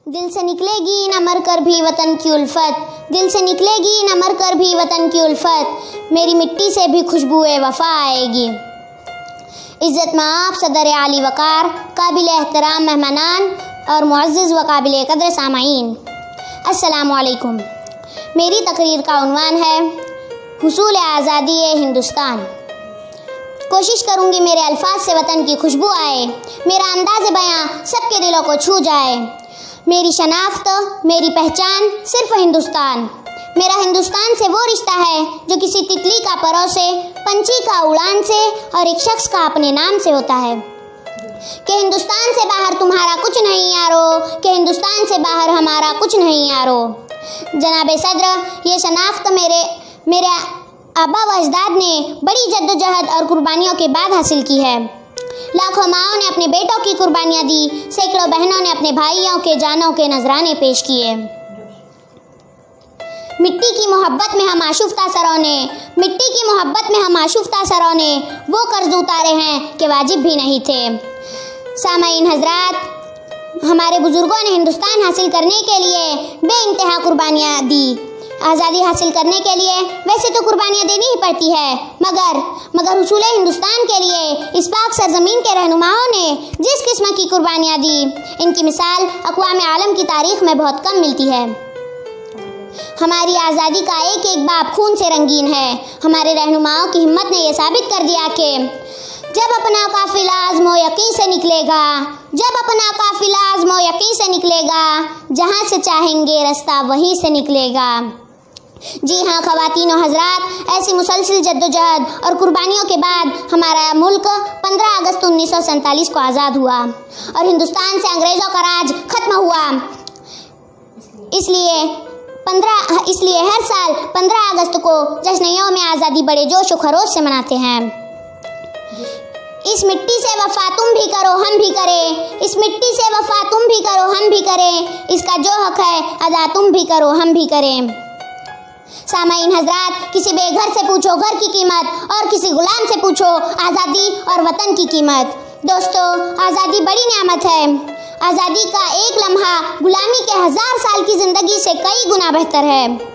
दिल से निकलेगी न मर कर भी वतन की उल्फत, दिल से निकलेगी न मर कर भी वतन की उल्फत, मेरी मिट्टी से भी खुशबुए वफ़ा आएगी। इज़्ज़त माब सदर आली वक़ार, काबिल एहतराम मेहमानान और मुअज़्ज़ज़ व काबिल क़द्र सामाईन, अस्सलामु अलैकुम। मेरी तकरीर का उन्वान है हुसूल आज़ादी हिंदुस्तान। कोशिश करूँगी मेरे अल्फाज से वतन की खुशबू आए, मेरा अंदाज़ बयां सबके दिलों को छू जाए। मेरी शनाख्त, मेरी पहचान सिर्फ हिंदुस्तान। मेरा हिंदुस्तान से वो रिश्ता है जो किसी तितली का परों से, पंछी का उड़ान से और एक शख्स का अपने नाम से होता है। कि हिंदुस्तान से बाहर तुम्हारा कुछ नहीं यारो, कि हिंदुस्तान से बाहर हमारा कुछ नहीं यारो। जनाब सदर, ये शनाख्त मेरे आबा व अजदाद ने बड़ी जद्दोजहद और कुर्बानियों के बाद हासिल की है। लाखों माओं ने अपने बेटों की कुर्बानियाँ दी, सैकड़ों बहनों ने अपने भाइयों के जानों के नजराने पेश किए। मिट्टी की मोहब्बत में हम आशुफ्ता सरों ने, मिट्टी की मोहब्बत में हम आशुफ्ता सरों ने वो कर्ज उतारे हैं कि वाजिब भी नहीं थे। सामाईन हजरात, हमारे बुजुर्गों ने हिंदुस्तान हासिल करने के लिए बेइंतहा कुर्बानियाँ दी। आज़ादी हासिल करने के लिए वैसे तो कुर्बानियाँ देनी ही पड़ती है, मगर हुसूल हिंदुस्तान के लिए इस पाक सरजमीन के रहनुमाओं ने जिस किस्म की कुर्बानियाँ दी, इनकी मिसाल अक़वाम आलम की तारीख में बहुत कम मिलती है। हमारी आज़ादी का एक एक बाप खून से रंगीन है। हमारे रहनुमाओं की हिम्मत ने यह साबित कर दिया कि जब अपना काफिला आज़्मो यकीन से निकलेगा, जब अपना काफिला आज़्मो यकीन से निकलेगा, जहाँ से चाहेंगे रास्ता वहीं से निकलेगा। जी हाँ ख़वातीन और हज़रात, ऐसी मुसलसिल जद्दोजहद और कुर्बानियों के बाद हमारा मुल्क 15 अगस्त 1947 को आज़ाद हुआ और हिंदुस्तान से अंग्रेज़ों का राज ख़त्म हुआ। इसलिए हर साल 15 अगस्त को जश्न यौम आज़ादी बड़े जोश व खरोश से मनाते हैं। इस मिट्टी से वफ़ा तुम भी करो हम भी करें, इस मिट्टी से वफ़ा तुम भी करो हम भी करें, इसका जो हक़ है अदा तुम भी करो हम भी करें। सामाईन हजरात, किसी बेघर से पूछो घर की कीमत और किसी गुलाम से पूछो आज़ादी और वतन की कीमत। दोस्तों, आज़ादी बड़ी नेमत है। आज़ादी का एक लम्हा गुलामी के 1000 साल की ज़िंदगी से कई गुना बेहतर है।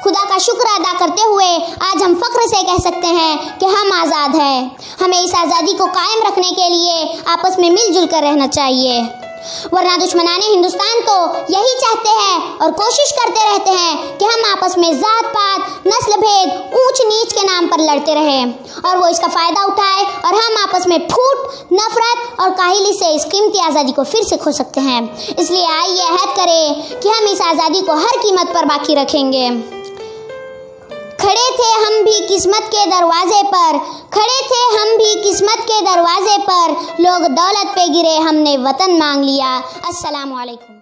खुदा का शुक्र अदा करते हुए आज हम फ़ख्र से कह सकते हैं कि हम आज़ाद हैं। हमें इस आज़ादी को कायम रखने के लिए आपस में मिलजुल कर रहना चाहिए, वरना दुश्मनाने हिंदुस्तान तो यही चाहते हैं और कोशिश करते रहते हैं कि हम आपस में जात पात, नस्ल भेद, ऊंच नीच के नाम पर लड़ते रहें और वो इसका फ़ायदा उठाए और हम आपस में फूट, नफरत और काहिली से इस कीमती आज़ादी को फिर से खो सकते हैं। इसलिए आइए अहद करें कि हम इस आज़ादी को हर कीमत पर बाकी रखेंगे। खड़े थे हम भी किस्मत के दरवाजे पर, खड़े थे हम भी किस्मत के दरवाजे पर, लोग दौलत पे गिरे हमने वतन मांग लिया। अस्सलामु अलैकुम।